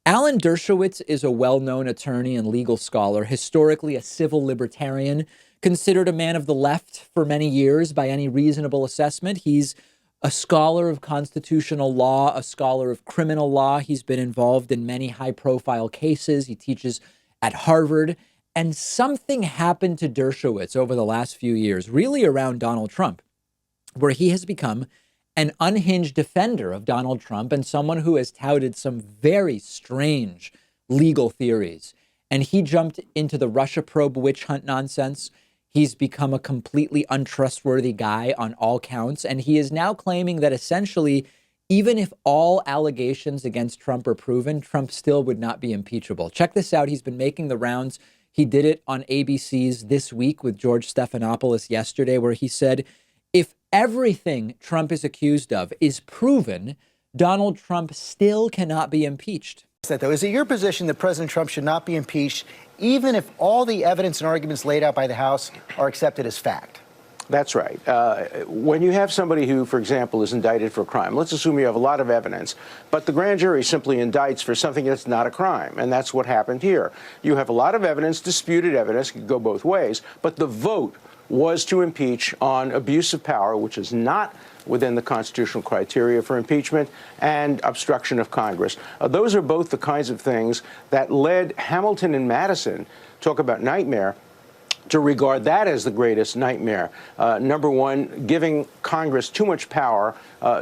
Alan Dershowitz is a well-known attorney and legal scholar, historically a civil libertarian, considered a man of the left for many years by any reasonable assessment. He's a scholar of constitutional law, a scholar of criminal law. He's been involved in many high-profile cases. He teaches at Harvard. And something happened to Dershowitz over the last few years, really around Donald Trump, where he has become an unhinged defender of Donald Trump and someone who has touted some very strange legal theories. And he jumped into the Russia probe witch hunt nonsense. He's become a completely untrustworthy guy on all counts. And he is now claiming that essentially, even if all allegations against Trump are proven, Trump still would not be impeachable. Check this out. He's been making the rounds. He did it on ABC's This Week with George Stephanopoulos yesterday, where he said, if everything Trump is accused of is proven, Donald Trump still cannot be impeached. Is it your position that President Trump should not be impeached, even if all the evidence and arguments laid out by the House are accepted as fact? That's right. When you have somebody who, for example, is indicted for a crime, let's assume you have a lot of evidence, but the grand jury simply indicts for something that's not a crime. And that's what happened here. You have a lot of evidence, disputed evidence, could go both ways, but the vote was to impeach on abuse of power, which is not within the constitutional criteria for impeachment, and obstruction of Congress. Those are both the kinds of things that led Hamilton and Madison, talk about nightmare, to regard that as the greatest nightmare. Number one, giving Congress too much power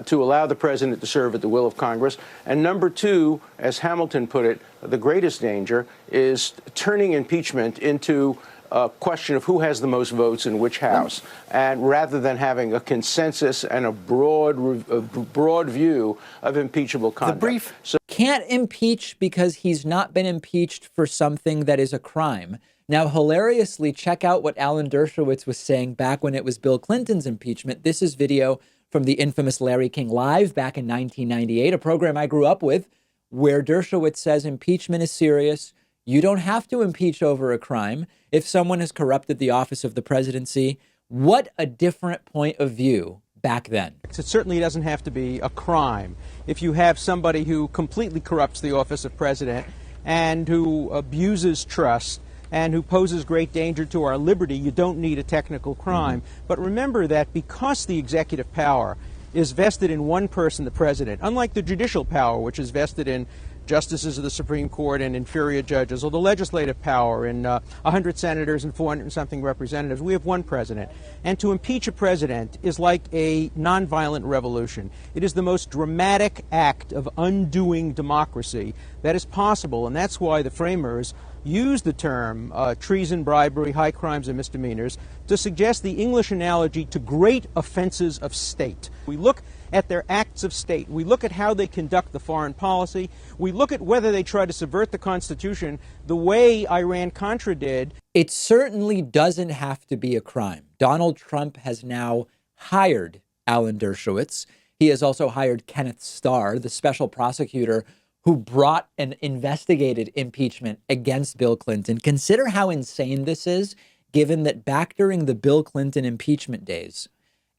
to allow the president to serve at the will of Congress. And number two, as Hamilton put it, the greatest danger is turning impeachment into a question of who has the most votes in which house, and rather than having a consensus and a broad view of impeachable conduct. So can't impeach because he's not been impeached for something that is a crime. Now, hilariously, check out what Alan Dershowitz was saying back when it was Bill Clinton's impeachment. This is video from the infamous Larry King Live back in 1998, a program I grew up with, where Dershowitz says impeachment is serious. You don't have to impeach over a crime if someone has corrupted the office of the presidency. What a different point of view back then. It certainly doesn't have to be a crime. If you have somebody who completely corrupts the office of president and who abuses trust and who poses great danger to our liberty, you don't need a technical crime. But remember that because the executive power is vested in one person, the president, unlike the judicial power, which is vested in justices of the Supreme Court and inferior judges, or the legislative power in 100 senators and 400 and something representatives, we have one president. And to impeach a president is like a nonviolent revolution. It is the most dramatic act of undoing democracy that is possible, and that's why the framers use the term treason, bribery, high crimes, and misdemeanors to suggest the English analogy to great offenses of state. We look at their acts of state. We look at how they conduct the foreign policy. We look at whether they try to subvert the Constitution the way Iran-Contra did. It certainly doesn't have to be a crime. Donald Trump has now hired Alan Dershowitz. He has also hired Kenneth Starr, the special prosecutor who brought and investigated impeachment against Bill Clinton. Consider how insane this is, given that back during the Bill Clinton impeachment days,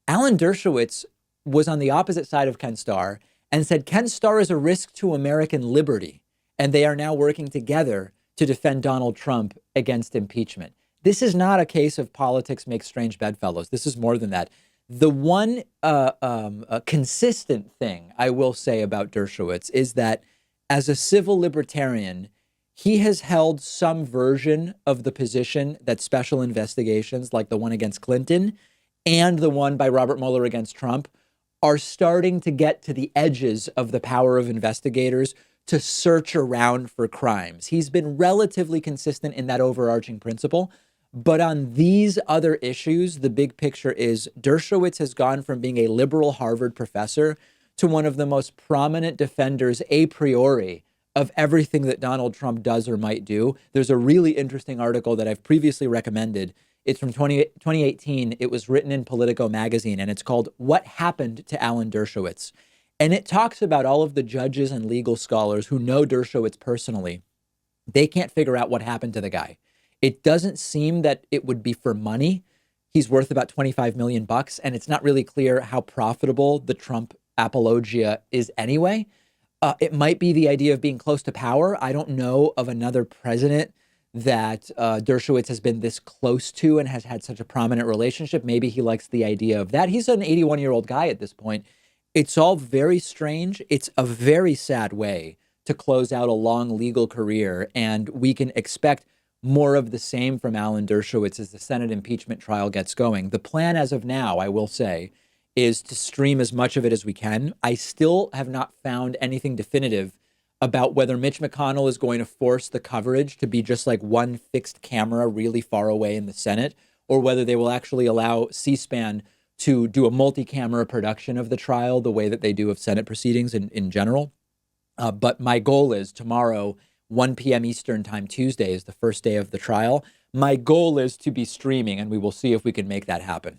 Alan Dershowitz was on the opposite side of Ken Starr and said Ken Starr is a risk to American liberty, and they are now working together to defend Donald Trump against impeachment. This is not a case of politics make strange bedfellows. This is more than that. The one consistent thing I will say about Dershowitz is that as a civil libertarian, he has held some version of the position that special investigations like the one against Clinton and the one by Robert Mueller against Trump are starting to get to the edges of the power of investigators to search around for crimes. He's been relatively consistent in that overarching principle. But on these other issues, the big picture is Dershowitz has gone from being a liberal Harvard professor to one of the most prominent defenders a priori of everything that Donald Trump does or might do. There's a really interesting article that I've previously recommended. It's from 2018. It was written in Politico magazine, and it's called What Happened to Alan Dershowitz? And it talks about all of the judges and legal scholars who know Dershowitz personally. They can't figure out what happened to the guy. It doesn't seem that it would be for money. He's worth about 25 million bucks, and it's not really clear how profitable the Trump apologia is anyway. It might be the idea of being close to power. I don't know of another president that Dershowitz has been this close to and has had such a prominent relationship. Maybe he likes the idea of that. He's an 81-year-old guy at this point. It's all very strange. It's a very sad way to close out a long legal career, and we can expect more of the same from Alan Dershowitz as the Senate impeachment trial gets going. The plan as of now, I will say, is to stream as much of it as we can. I still have not found anything definitive about whether Mitch McConnell is going to force the coverage to be just like one fixed camera really far away in the Senate, or whether they will actually allow C-SPAN to do a multi-camera production of the trial the way that they do of Senate proceedings in general. But my goal is tomorrow, 1 p.m. Eastern time, Tuesday is the first day of the trial. My goal is to be streaming, and we will see if we can make that happen.